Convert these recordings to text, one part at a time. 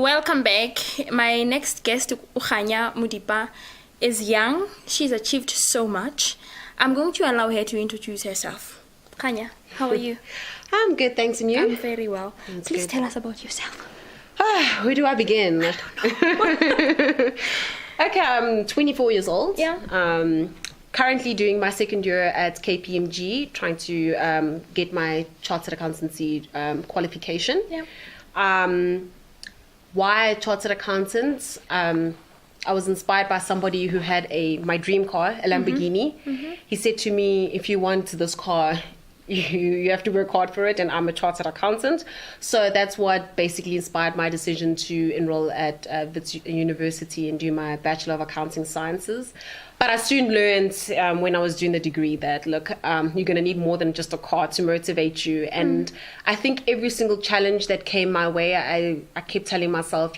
Welcome back. My next guest, Khanya Modipa, is young. She's achieved so much. I'm going to allow her to introduce herself. Khanya, how are you? I'm good, thanks, and you? I'm very well. That's Please good. tell us about yourself. Where do I begin? I don't know. Okay, I'm 24 years old. Yeah. Currently doing my second year at KPMG, trying to get my Chartered Accountancy qualification. Yeah. Why Chartered Accountants? I was inspired by somebody who had my dream car, a Lamborghini. He said to me, if you want this car, you have to work hard for it, and I'm a chartered accountant. So that's what basically inspired my decision to enroll at Wits University and do my Bachelor of Accounting Sciences. But I soon learned when I was doing the degree that, look, you're going to need more than just a car to motivate you. And I think every single challenge that came my way, I kept telling myself,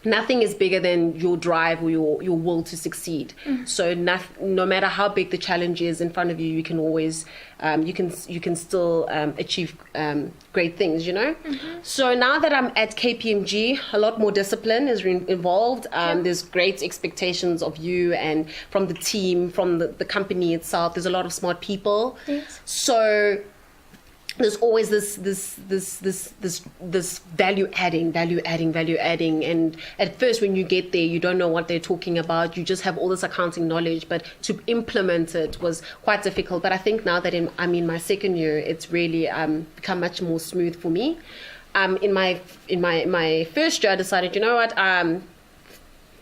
nothing is bigger than your drive or your will to succeed. So no matter how big the challenge is in front of you, you can always you can still achieve great things. So now that I'm at KPMG, a lot more discipline is involved. There's great expectations of you and from the team, from the company itself. There's a lot of smart people. Yes. So there's always this value adding, and at first when you get there, you don't know what they're talking about. You just have all this accounting knowledge, but to implement it was quite difficult. But I think now that I'm in my second year, it's really become much more smooth for me. In my first year, I decided, I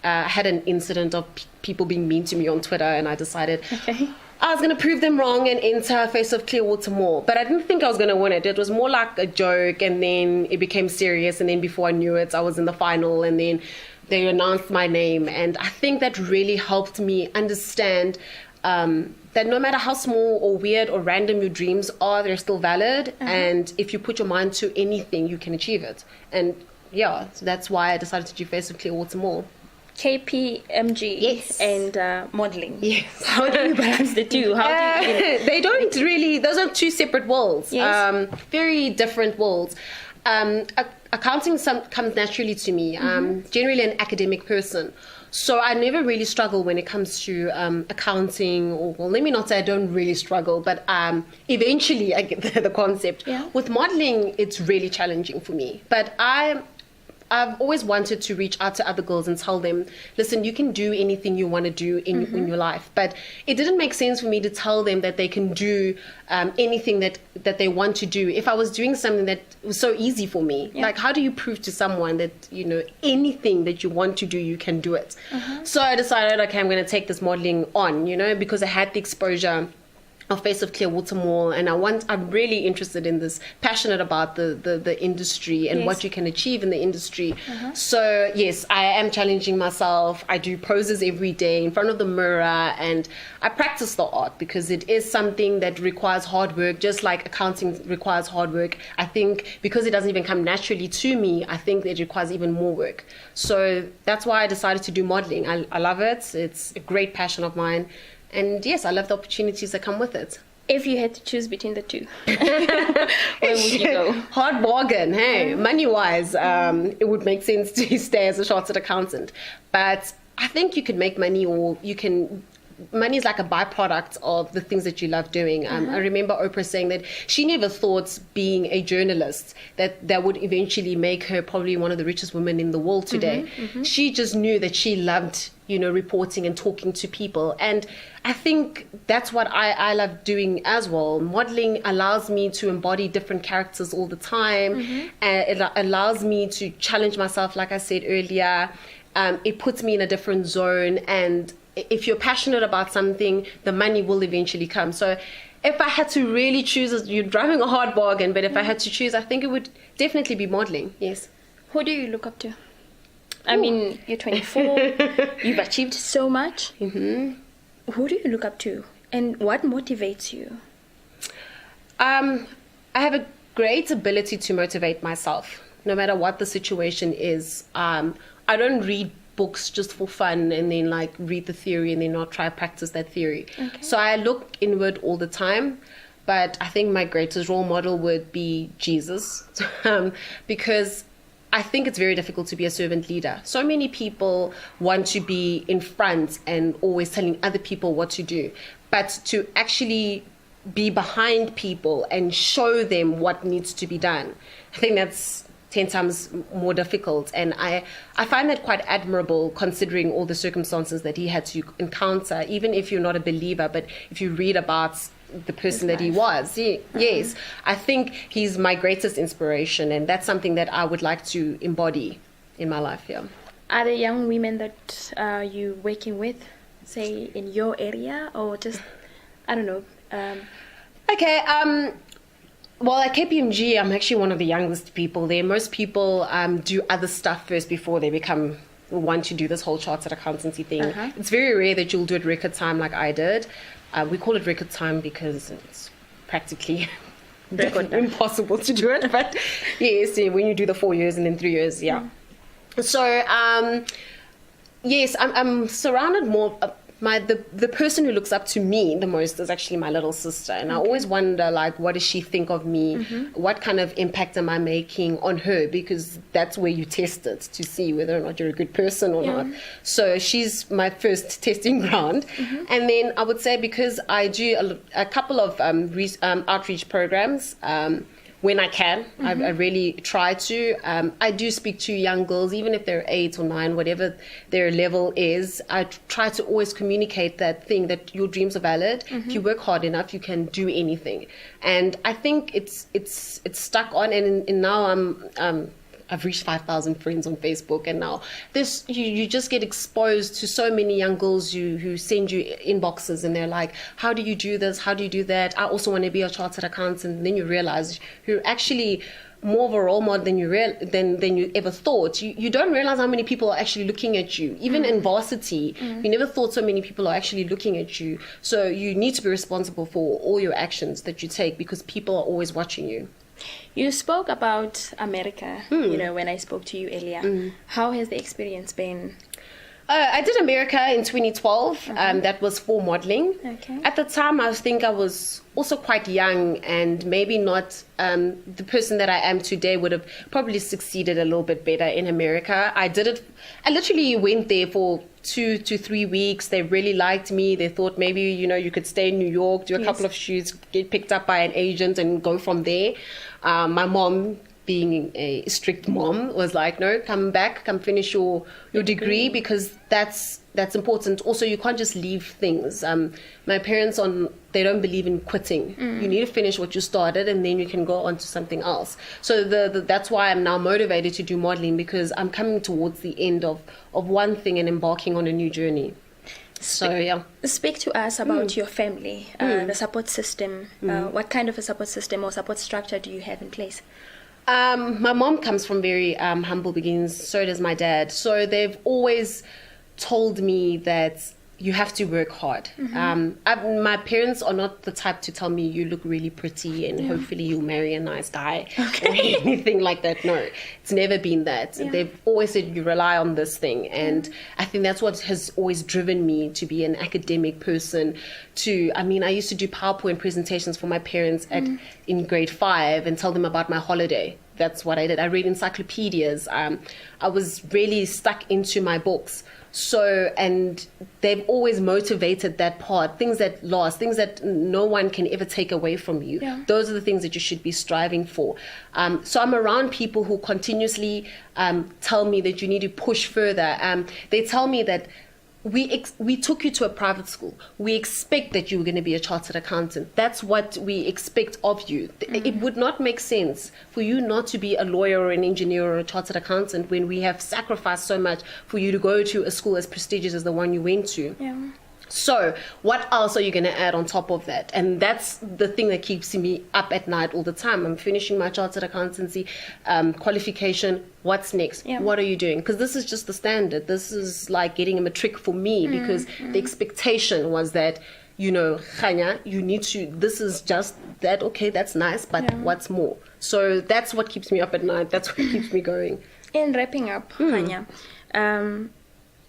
had an incident of people being mean to me on Twitter, and I decided. Okay. I was going to prove them wrong and enter Face of Clearwater Mall. But I didn't think I was going to win it. It was more like a joke, and then it became serious. And then before I knew it, I was in the final, and then they announced my name. And I think that really helped me understand that no matter how small or weird or random your dreams are, they're still valid. And if you put your mind to anything, you can achieve it. And yeah, so that's why I decided to do Face of Clearwater Mall. KPMG. Yes. And modeling. Yes. How do you balance the two? How do you They don't really, those are two separate worlds. Yes. Very different worlds. Accounting comes naturally to me. Generally an academic person. So I never really struggle when it comes to accounting, or well, let me not say I don't really struggle, but eventually I get the concept. Yeah. With modeling, it's really challenging for me. But I've always wanted to reach out to other girls and tell them, listen, you can do anything you want to do in your life. But it didn't make sense for me to tell them that they can do anything that they want to do if I was doing something that was so easy for me. Yeah. Like, how do you prove to someone that, anything that you want to do, you can do it? So I decided, okay, I'm going to take this modeling on, because I had the exposure of Face of Clearwater Mall, and I'm really interested in this, passionate about the industry and Yes. what you can achieve in the industry. So yes, I am challenging myself. I do poses every day in front of the mirror, and I practice the art because it is something that requires hard work, just like accounting requires hard work. I think because it doesn't even come naturally to me, I think it requires even more work. So that's why I decided to do modeling. I love it. It's a great passion of mine. And yes, I love the opportunities that come with it. If you had to choose between the two, where would you go? Hard bargain, hey. Money-wise, it would make sense to stay as a chartered accountant. But I think you could make money, or money is like a byproduct of the things that you love doing. I remember Oprah saying that she never thought being a journalist that would eventually make her probably one of the richest women in the world today. She just knew that she loved, reporting and talking to people. And I think that's what I love doing as well. Modeling allows me to embody different characters all the time. And it allows me to challenge myself, like I said earlier. It puts me in a different zone, and if you're passionate about something, the money will eventually come. So if I had to really choose, you're driving a hard bargain, but if I had to choose, I think it would definitely be modeling. Yes. Who do you look up to? I mean, you're 24, you've achieved so much. Who do you look up to, and what motivates you? I have a great ability to motivate myself, no matter what the situation is. I don't read books just for fun and then read the theory and then not try to practice that theory. Okay. So I look inward all the time. But I think my greatest role model would be Jesus, because I think it's very difficult to be a servant leader. So many people want to be in front and always telling other people what to do, but to actually be behind people and show them what needs to be done, I think that's 10 times more difficult. And I find that quite admirable, considering all the circumstances that he had to encounter, even if you're not a believer, but if you read about the person that he was. Yes, I think he's my greatest inspiration, and that's something that I would like to embody in my life. Yeah. Are there young women that you're working with, say, in your area, or just, I don't know? Okay. Well, at KPMG, I'm actually one of the youngest people there. Most people do other stuff first before they want to do this whole chartered accountancy thing. It's very rare that you'll do it record time like I did. We call it record time because it's practically impossible to do it. But yes, when you do the 4 years and then 3 years, yeah. So yes, I'm surrounded more. The person who looks up to me the most is actually my little sister, and I always wonder, like, what does she think of me? What kind of impact am I making on her? Because that's where you test it to see whether or not you're a good person or not. So she's my first testing ground. And then I would say, because I do a couple of outreach programs, when I can, I really try to. I do speak to young girls, even if they're 8 or 9, whatever their level is. I try to always communicate that thing, that your dreams are valid. If you work hard enough, you can do anything. And I think it's stuck on. And now I've reached 5,000 friends on Facebook, and now you just get exposed to so many young girls who send you inboxes, and they're like, how do you do this? How do you do that? I also want to be a chartered accountant. And then you realize you're actually more of a role model than you ever thought. You don't realize how many people are actually looking at you. Even in varsity, you never thought so many people are actually looking at you. So you need to be responsible for all your actions that you take, because people are always watching you. You spoke about America, when I spoke to you earlier. How has the experience been? I did America in 2012. That was for modeling. Okay. At the time, I think I was also quite young, and maybe not the person that I am today would have probably succeeded a little bit better in America. I literally went there for 2 to 3 weeks. They really liked me. They thought maybe, you could stay in New York, do a couple of shoots, get picked up by an agent and go from there. My mom, being a strict mom, was like, no, come back, come finish your degree, because that's important. Also, you can't just leave things. My parents, they don't believe in quitting. You need to finish what you started, and then you can go on to something else. So that's why I'm now motivated to do modeling, because I'm coming towards the end of one thing and embarking on a new journey. So, yeah. Speak to us about your family, the support system. What kind of a support system or support structure do you have in place? My mom comes from very humble beginnings. So does my dad. So they've always told me that you have to work hard. My parents are not the type to tell me you look really pretty and hopefully you'll marry a nice guy or anything like that. No, it's never been that. They've always said you rely on this thing. And I think that's what has always driven me to be an academic person. I used to do PowerPoint presentations for my parents in grade 5 and tell them about my holiday. That's what I did. I read encyclopedias. I was really stuck into my books. So, and they've always motivated that part, things that last, things that no one can ever take away from you. Those are the things that you should be striving for. So I'm around people who continuously tell me that you need to push further. They tell me that we took you to a private school. We expect that you're going to be a chartered accountant. That's what we expect of you. It would not make sense for you not to be a lawyer or an engineer or a chartered accountant when we have sacrificed so much for you to go to a school as prestigious as the one you went to. So what else are you going to add on top of that? And that's the thing that keeps me up at night all the time. I'm finishing my chartered accountancy qualification. What's next? What are you doing? Because this is just the standard. This is like getting a matric for me, because the expectation was that, Khanya, you need to, this is just that, okay, that's nice, but what's more? So that's what keeps me up at night. That's what keeps me going. In wrapping up, Khanya,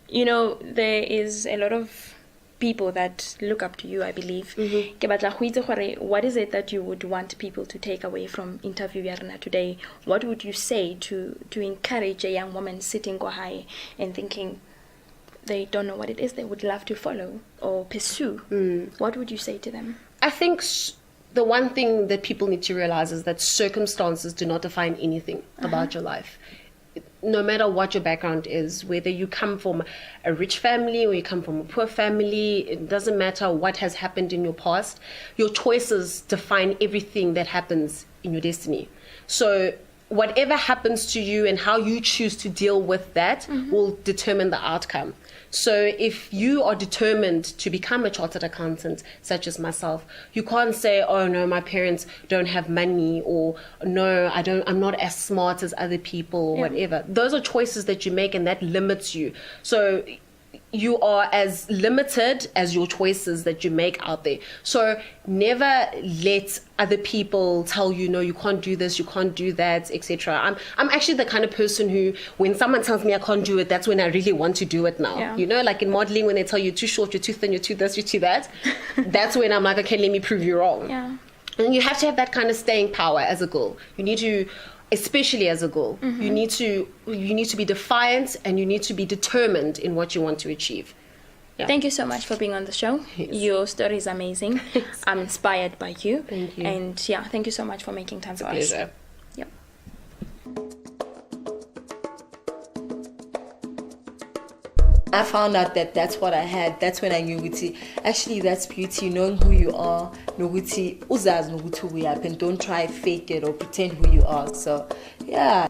there is a lot of people that look up to you, I believe. Ke batla go itse gore, what is it that you would want people to take away from interview ya rena today? What would you say to encourage a young woman sitting go high and thinking they don't know what it is they would love to follow or pursue? What would you say to them? I think the one thing that people need to realize is that circumstances do not define anything about your life. No matter what your background is, whether you come from a rich family or you come from a poor family, it doesn't matter what has happened in your past. Your choices define everything that happens in your destiny. So whatever happens to you and how you choose to deal with that will determine the outcome. So if you are determined to become a chartered accountant, such as myself, you can't say, oh no, my parents don't have money, or no, I'm not as smart as other people, or whatever. Those are choices that you make, and that limits you. So you are as limited as your choices that you make out there. So never let other people tell you, no, you can't do this, you can't do that, etc. I'm actually the kind of person who, when someone tells me I can't do it, that's when I really want to do it now. Yeah. You know, like in modeling, when they tell you you're too short, you're too thin, you're too this, you're too that, that's when I'm like, okay, let me prove you wrong. Yeah. And you have to have that kind of staying power as a girl. You need to, especially as a girl, you need to be defiant, and you need to be determined in what you want to achieve. Yeah. Thank you so much for being on the show. Yes. Your story is amazing. I'm inspired by you. Thank you. And yeah, thank you so much for making time for us. Pleasure. Yep. I found out that that's what I had. That's when I knew ukuthi actually that's beauty, knowing who you are, nokuthi uzazi nokuthi uyapi, and don't try fake it or pretend who you are. So yeah.